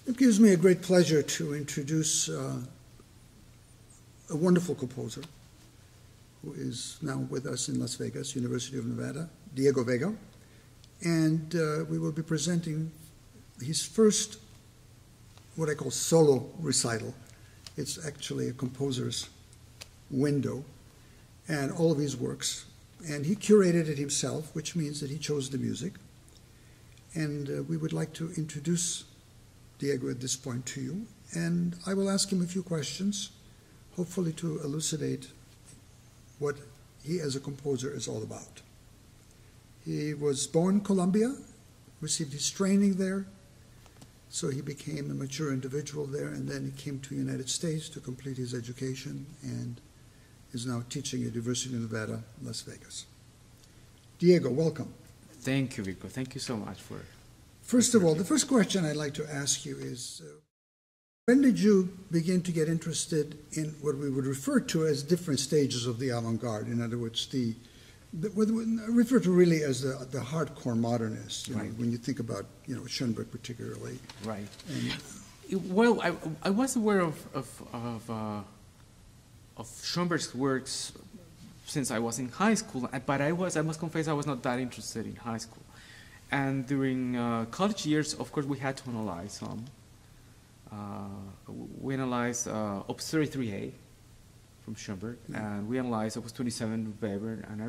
It gives me a great pleasure to introduce a wonderful composer who is now with us in Las Vegas, University of Nevada, Diego Vega. And we will be presenting his first, what I call solo recital. It's actually a composer's window, and all of his works. And he curated it himself, which means that he chose the music. And we would like to introduce Diego at this point to you. And I will ask him a few questions, hopefully to elucidate what he as a composer is all about. He was born in Colombia, received his training there, so he became a mature individual there, and then he came to the United States to complete his education and is now teaching at University of Nevada, Las Vegas. Diego, welcome. Thank you, Virko. Thank you so much for... First of all, the first question I'd like to ask you is, when did you begin to get interested in what we would refer to as different stages of the avant-garde? In other words, refer to really as the hardcore modernists, right. know, when you think about, Schoenberg particularly. Right. And, well, I was aware of Schoenberg's works since I was in high school, but I must confess I was not that interested in high school. And during college years, of course, we had to analyze some. We analyzed Opus 33A from Schoenberg, and we analyzed Opus 27 Weber, and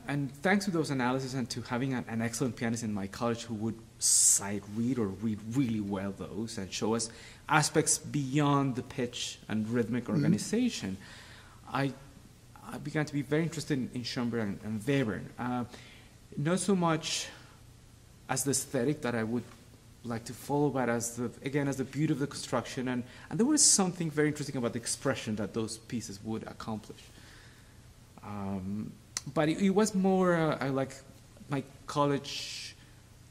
and thanks to those analyses and to having an excellent pianist in my college who would sight read or read really well those and show us aspects beyond the pitch and rhythmic organization, I began to be very interested in Schoenberg and Weber. Not so much as the aesthetic that I would like to follow, but as the beauty of the construction, and there was something very interesting about the expression that those pieces would accomplish. But it was more like my college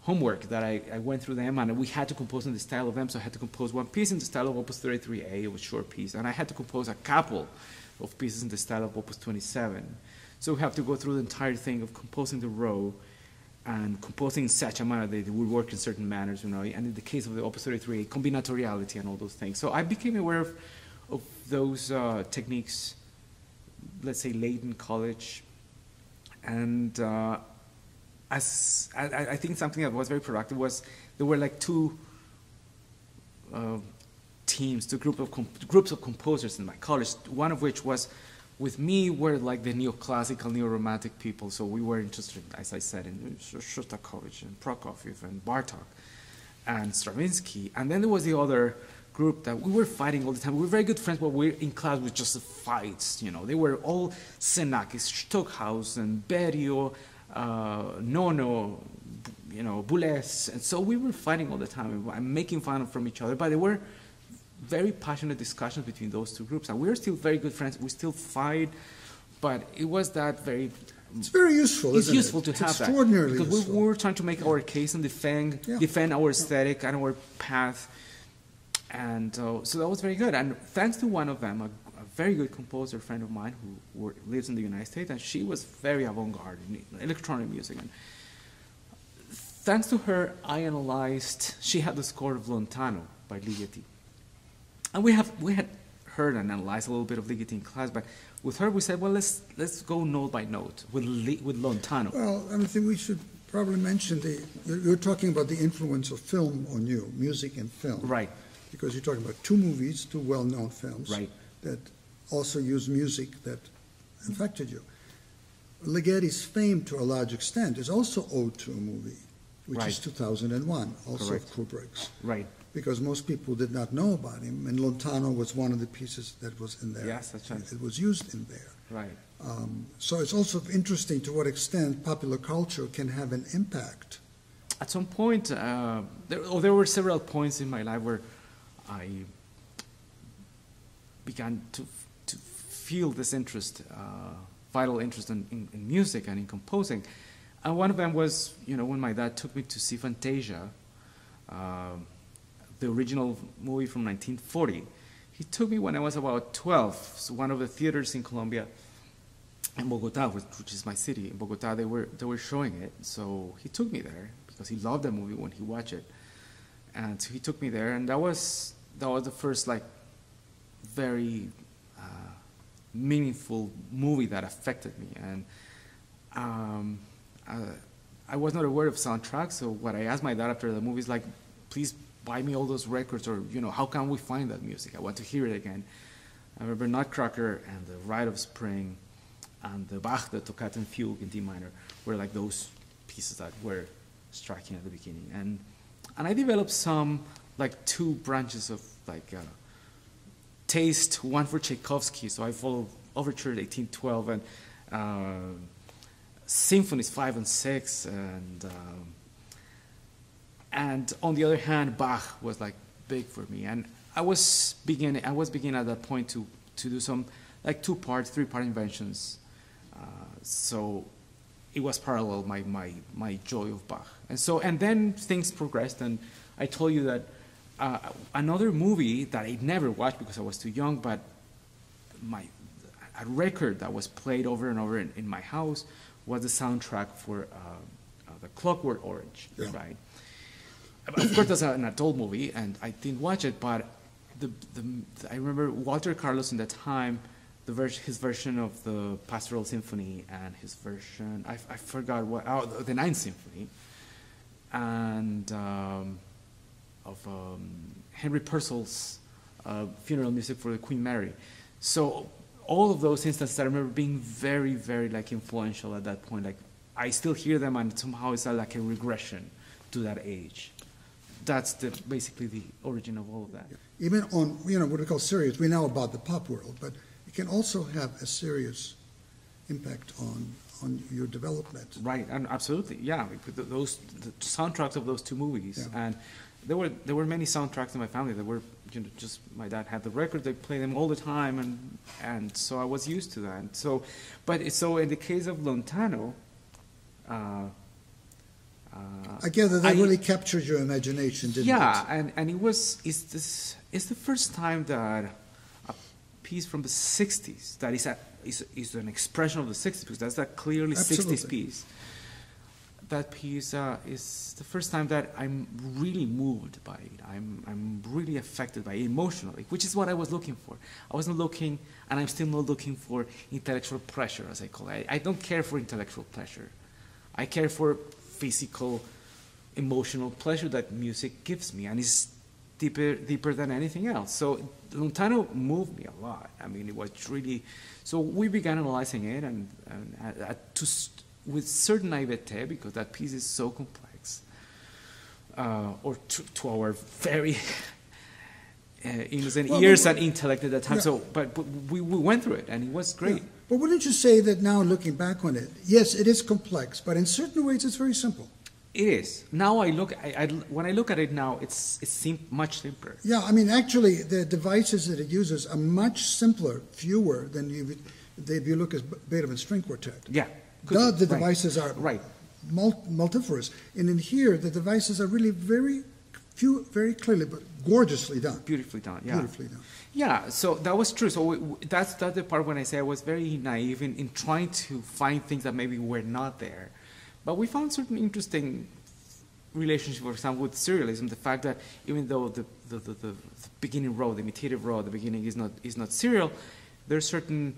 homework that I went through them, and we had to compose in the style of them, so I had to compose one piece in the style of Opus 33A, it was a short piece, and I had to compose a couple of pieces in the style of Opus 27. So we have to go through the entire thing of composing the row and composing in such a manner that it would work in certain manners, and in the case of the Opus 33, combinatoriality and all those things. So I became aware of those techniques, let's say, late in college. And as I think something that was very productive was there were like two teams, groups of composers in my college, one of which was with me were like the neoclassical, neo-romantic people, so we were interested, as I said, in Shostakovich and Prokofiev and Bartok and Stravinsky. And then there was the other group that we were fighting all the time. We were very good friends, but we were in class with just fights, They were all Xenakis, Stockhaus, and Berio, Nono, Boulez. And so we were fighting all the time and making fun from each other, but they were very passionate discussions between those two groups, and we're still very good friends. We still fight, but it was that very... It's very useful, It's useful to have that. Extraordinarily because useful. we were trying to make our case and defend our aesthetic and our path, and so that was very good. And thanks to one of them, a very good composer friend of mine who lives in the United States, and she was very avant-garde in electronic music. And thanks to her, I analyzed... She had the score of Lontano by Ligeti. And we had heard and analyzed a little bit of Ligeti in class, but with her we said, well, let's go note by note with Lontano. Well, I think we should probably mention you're talking about the influence of film on you, music and film. Right. Because you're talking about two movies, two well-known films. Right. That also use music that infected you. Lightetti's fame, to a large extent, is also owed to a movie, which is 2001, also of Kubrick's. Right. Because most people did not know about him, and Lontano was one of the pieces that was in there. Yes, that's right. It was used in there. Right. So it's also interesting to what extent popular culture can have an impact. At some point, there were several points in my life where I began to feel this interest, vital interest in music and in composing. And one of them was, when my dad took me to see Fantasia, the original movie from 1940. He took me when I was about 12. So one of the theaters in Colombia, in Bogota, which is my city, in Bogota, they were showing it. So he took me there because he loved the movie when he watched it. And so he took me there, and that was the first like very meaningful movie that affected me. And I was not aware of soundtracks, so what I asked my dad after the movie is like, please buy me all those records, or how can we find that music? I want to hear it again. I remember Nutcracker and the Rite of Spring and the Bach, the Toccata and Fugue in D minor were like those pieces that were striking at the beginning. And I developed some, like 2 branches of like taste, one for Tchaikovsky, so I followed Overture 1812 and Symphonies 5 and 6, and on the other hand, Bach was like big for me. And I was beginning at that point to do some like 2-part, 3-part inventions. So it was parallel, my joy of Bach. And then things progressed, and I told you that another movie that I never watched because I was too young, but a record that was played over and over in my house was the soundtrack for The Clockwork Orange, yeah. Right? Of course, that's an adult movie, and I didn't watch it, but I remember Walter Carlos in that time, his version of the Pastoral Symphony, and his version, I forgot what, the Ninth Symphony, and of Henry Purcell's funeral music for the Queen Mary. So all of those instances I remember being very, very like influential at that point. Like I still hear them, and somehow it's like a regression to that age. That's basically the origin of all of that. Even on what we call serious, we know about the pop world, but it can also have a serious impact on your development. Right, and absolutely, yeah. The soundtracks of those 2 movies, yeah. And there were many soundtracks in my family that were just my dad had the record, they play them all the time, and so I was used to that. So in the case of Lontano, I gather that really captured your imagination, didn't it? Yeah, and it's the first time that a piece from the 60s that is an expression of the 60s, because that's that clearly Absolutely. 60s piece. That piece is the first time that I'm really moved by it. I'm really affected by it emotionally, which is what I was looking for. I wasn't looking, and I'm still not looking for intellectual pleasure, as I call it. I don't care for intellectual pleasure. I care for physical, emotional pleasure that music gives me, and it's deeper than anything else. So Lontano moved me a lot. I mean, it was really. So we began analyzing it, and with certain naivete, because that piece is so complex, or to our very innocent ears and intellect at that time. Yeah. So, but we went through it, and it was great. Yeah. But wouldn't you say that now, looking back on it, yes, it is complex, but in certain ways it's very simple? It is. Now when I look at it now, it seems much simpler. Yeah, I mean, actually, the devices that it uses are much simpler, fewer than if you look at Beethoven's string quartet. Yeah. The devices are multifarious. And in here, the devices are really very few, very clearly, but gorgeously done. Beautifully done, yeah. Beautifully done. Yeah, so that was true. So that's the part when I say I was very naive in trying to find things that maybe were not there. But we found certain interesting relationship, for example, with serialism. The fact that even though the beginning row, the imitative row at the beginning is not serial, there are certain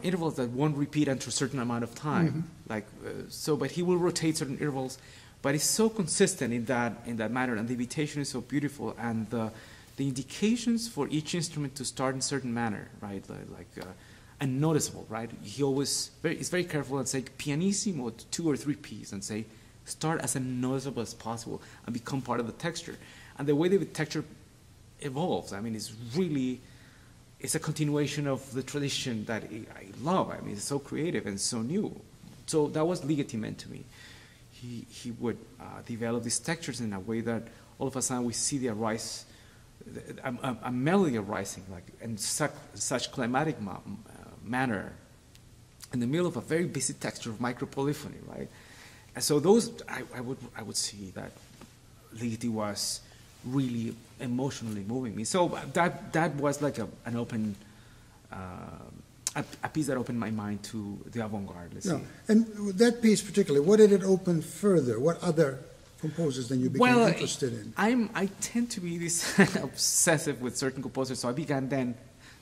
intervals that won't repeat after a certain amount of time. Mm-hmm. But he will rotate certain intervals. But it's so consistent in that manner, and the invitation is so beautiful, and the indications for each instrument to start in a certain manner, right? And noticeable, right? He always is very careful and say pianissimo to 2 or 3 P's and say start as noticeable as possible and become part of the texture. And the way the texture evolves, I mean, it's a continuation of the tradition that I love. I mean, it's so creative and so new. So that was legitimate to me. He would develop these textures in a way that all of a sudden we see a melody arising, like in such climatic manner, in the middle of a very busy texture of micropolyphony, right? And so those, I would see that Ligeti was really emotionally moving me. So that was like an open, a piece that opened my mind to the avant-garde, let's say. And that piece particularly, what did it open further? What other composers then you became interested in? I tend to be this obsessive with certain composers, so I began then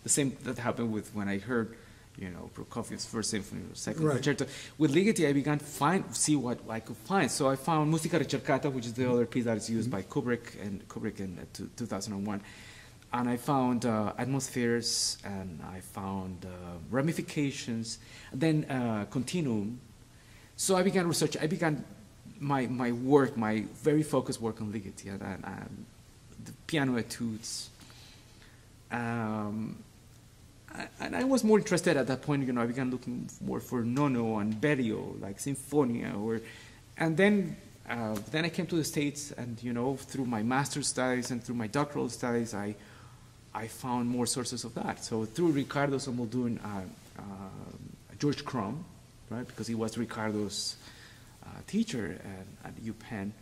the same that happened with when I heard, Prokofiev's First Symphony or Second Concerto. With Ligeti, I began to see what I could find. So I found Musica Ricercata, which is the other piece that is used by Kubrick in 2001. And I found Atmospheres, and I found Ramifications, and then Continuum. So I began research. I began my work, my very focused work on Ligeti, and the piano etudes. And I was more interested at that point, I began looking more for Nono and Berio, like Sinfonia, and then I came to the States, and through my master's studies and through my doctoral studies, I found more sources of that. So through Ricardo Somoldun, George Crumb, right, because he was Ricardo's teacher at UPenn.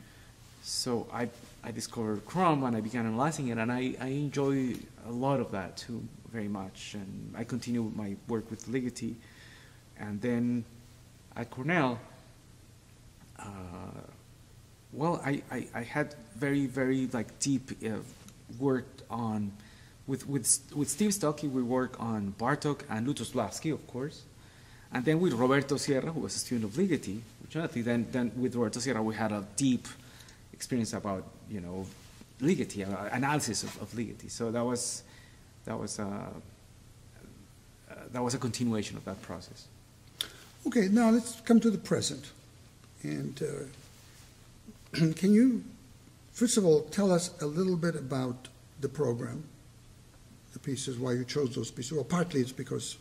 So I discovered Crumb, and I began analyzing it, and I enjoy a lot of that too, very much. And I continued my work with Ligeti, and then at Cornell, I had very, very deep work on with Steve Stocky. We work on Bartók and Lutosławski, of course, and then with Roberto Sierra, who was a student of Ligeti. Fortunately, then with Roberto Sierra, we had a deep experience about Ligeti, analysis of Ligeti. So that was a continuation of that process. Okay, now let's come to the present. And can you, first of all, tell us a little bit about the program, the pieces, why you chose those pieces? Well, partly it's because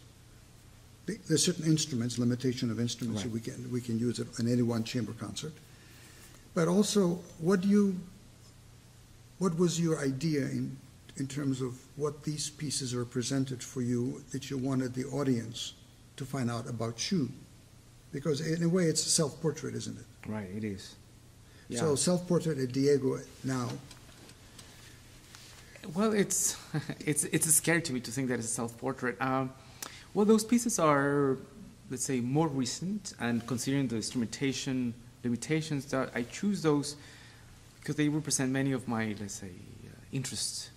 there's certain instruments, limitation of instruments, right, that we can use it in any one chamber concert. But also, what was your idea in terms of what these pieces represented for you that you wanted the audience to find out about you? Because in a way, it's a self-portrait, isn't it? Right, it is. Yeah. So self-portrait of Diego now. Well, it's scary to me to think that it's a self-portrait. Well, those pieces are, let's say, more recent, and considering the instrumentation limitations, that I choose those because they represent many of my, let's say, interests,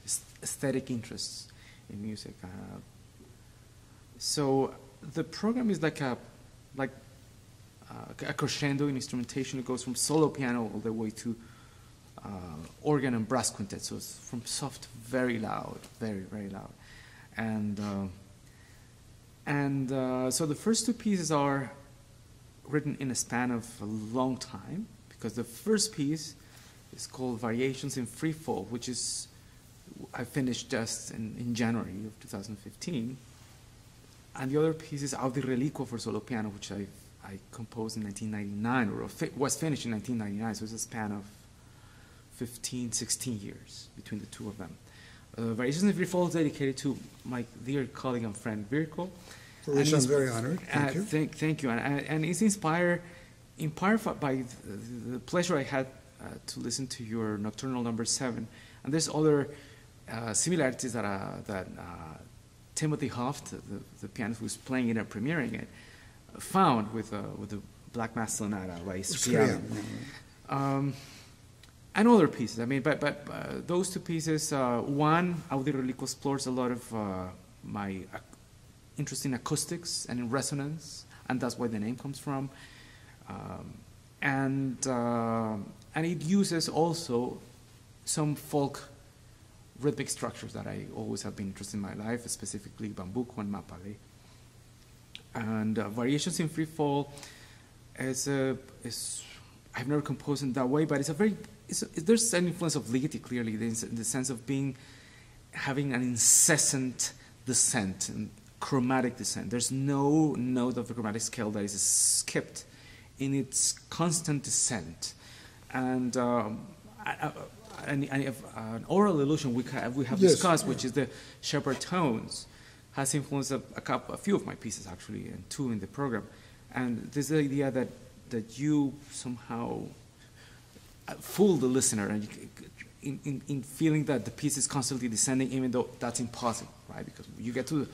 aesthetic interests in music. So the program is like a crescendo in instrumentation. It goes from solo piano all the way to organ and brass quintet. So it's from soft to very loud, very, very loud. And so the first two pieces are written in a span of a long time, because the first piece is called Variations in Free Fall, which is, I finished just in January of 2015. And the other piece is Audi Reliquo for solo piano, which I composed in 1999, or was finished in 1999, so it's a span of 15, 16 years between the two of them. Variations in Free Fall is dedicated to my dear colleague and friend Virko. For which I'm very honored. Thank you. Thank you. And it's inspired in part by the pleasure I had to listen to your Nocturnal Number 7. And there's other similarities that Timothy Hoft, the pianist who's playing it and premiering it, found with the Black Mass Sonata by Scriabin. And other pieces. I mean, but those two pieces, one, Audi Reliquo explores a lot of my interest in acoustics and in resonance, and that's where the name comes from. And it uses also some folk rhythmic structures that I always have been interested in my life, specifically bambuco and mapale. And Variations in Free Fall I've never composed in that way, but there's an influence of Ligeti clearly, in the sense of having an incessant descent and chromatic descent. There's no note of the chromatic scale that is skipped in its constant descent. And an oral illusion we have discussed, which is the Shepherd tones, has influenced a few of my pieces actually, and two in the program. And this is the idea that you somehow fool the listener, and in feeling that the piece is constantly descending, even though that's impossible, right? Because you get to the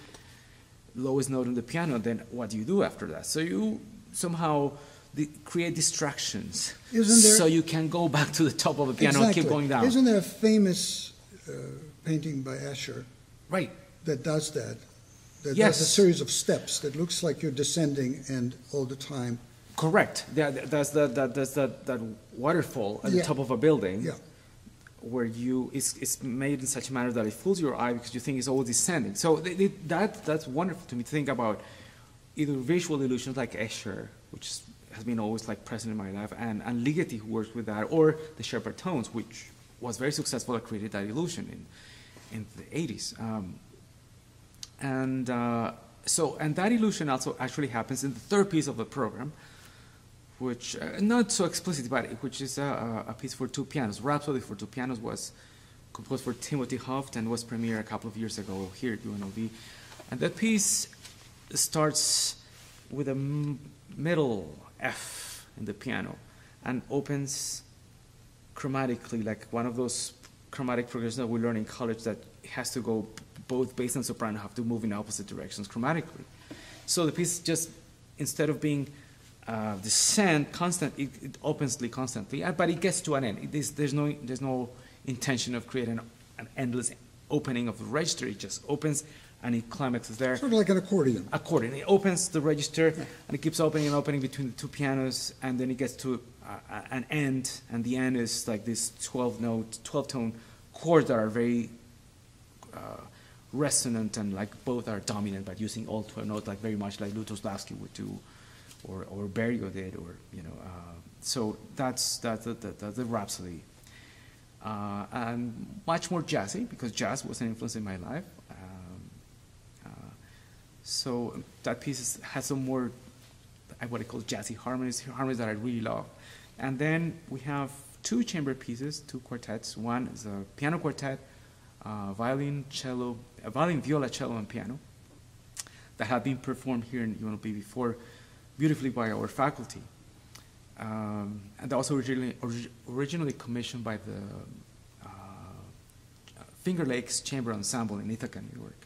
lowest note on the piano, then what do you do after that? So you somehow create distractions, Isn't there- so you can go back to the top of the piano and keep going down. Isn't there a famous painting by Escher Right. that does that? That Yes. does a series of steps that looks like you're descending and all the time. Correct. That's that waterfall at the Yeah. top of a building. Yeah. Where it's made in such a manner that it fools your eye because you think it's always descending. So that's wonderful to me to think about either visual illusions like Escher, which has been always like present in my life, and Ligeti, who works with that, or the Shepherd tones, which was very successful at creating that illusion in the 80s. And that illusion also actually happens in the third piece of the program, which, not so explicit, but which is a piece for two pianos. Rhapsody for two pianos was composed for Timothy Hoft and was premiered a couple of years ago here at UNLV. And that piece starts with a middle F in the piano and opens chromatically, like one of those chromatic progressions that we learn in college that has to go, both bass and soprano have to move in opposite directions chromatically. So the piece just, instead of being descent constant, it opens constantly, but it gets to an end. There's no intention of creating an endless opening of the register. It just opens and it climaxes there. Sort of like an accordion. It opens the register and it keeps opening and opening between the two pianos, and then it gets to an end, and the end is like this 12-tone chords that are very resonant, and like both are dominant, but using all 12 notes, like very much like Lutoslavsky would do, or Berio did, or so that's the Rhapsody, and much more jazzy because jazz was an influence in my life. So that piece has some more what I call jazzy harmonies that I really love. And then we have two chamber pieces, two quartets. One is a piano quartet, violin, viola, cello, and piano, that have been performed here in UNLV before, beautifully by our faculty. And also originally commissioned by the Finger Lakes Chamber Ensemble in Ithaca, New York.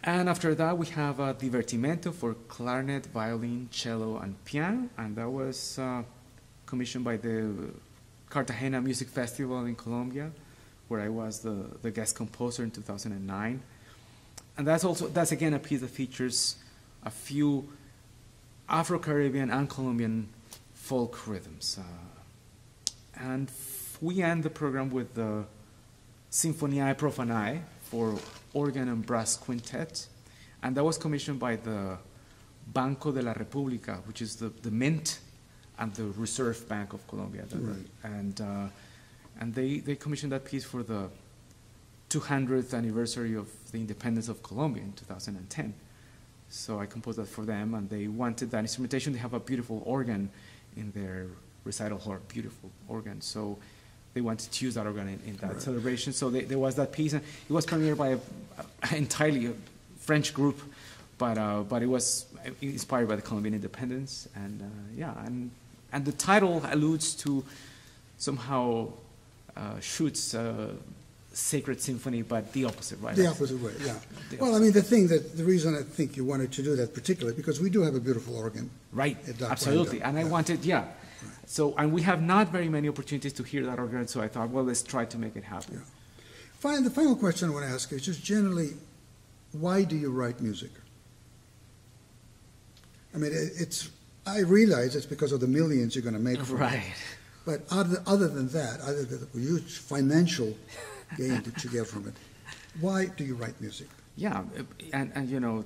And after that, we have a Divertimento for clarinet, violin, cello, and piano, and that was commissioned by the Cartagena Music Festival in Colombia, where I was the guest composer in 2009. And that's again a piece that features a few Afro-Caribbean and Colombian folk rhythms. And we end the program with the Sinfoniae Profanae for organ and brass quintet, and that was commissioned by the Banco de la República, which is the Mint and the Reserve Bank of Colombia. Right. And they commissioned that piece for the 200th anniversary of the independence of Colombia in 2010. So I composed that for them, and they wanted that instrumentation. They have a beautiful organ in their recital hall, beautiful organ. So they wanted to use that organ in that celebration. So there was that piece, and it was premiered by an entirely French group, but it was inspired by the Colombian independence, and the title alludes to somehow Schutz's Sacred Symphony, but the opposite, right? The opposite way, yeah. Well, I mean, the reason I think you wanted to do that particularly, because we do have a beautiful organ. Right, at Doc absolutely. Rando. And I wanted, So, and we have not very many opportunities to hear that organ, so I thought, well, let's try to make it happen. Yeah. The final question I want to ask is just generally, why do you write music? I mean, I realize it's because of the millions you're going to make from it. But other than that, other than the huge financial gain that you get from it, why do you write music? Yeah, and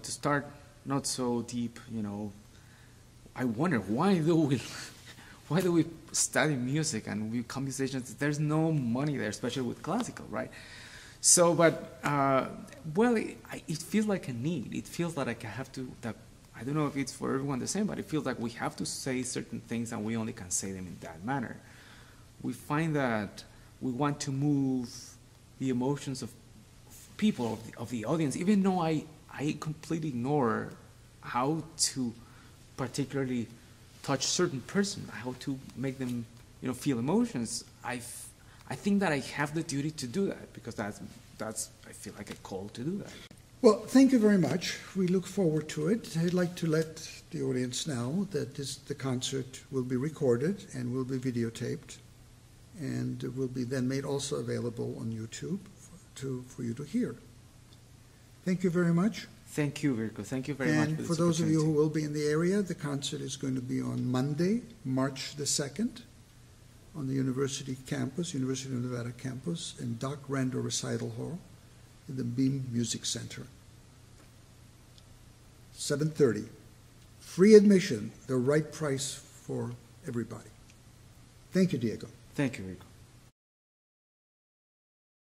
to start not so deep, I wonder why do we study music and we become musicians? There's no money there, especially with classical, right? So, but it feels like a need. It feels like I have to. I don't know if it's for everyone the same, but it feels like we have to say certain things, and we only can say them in that manner. We find that we want to move the emotions of people, of the audience, even though I completely ignore how to particularly touch certain person, how to make them feel emotions. I think that I have the duty to do that, because that's I feel like a call to do that. Well, thank you very much. We look forward to it. I'd like to let the audience know that the concert will be recorded and will be videotaped, and will be then made also available on YouTube for you to hear. Thank you very much. Thank you, Virko. Thank you very much. And for those of you who will be in the area, the concert is going to be on Monday, March the 2nd, on the University campus, University of Nevada campus, in Doc Rando Recital Hall, in the Beam Music Center. 7:30. Free admission, the right price for everybody. Thank you, Diego. Thank you, Virko.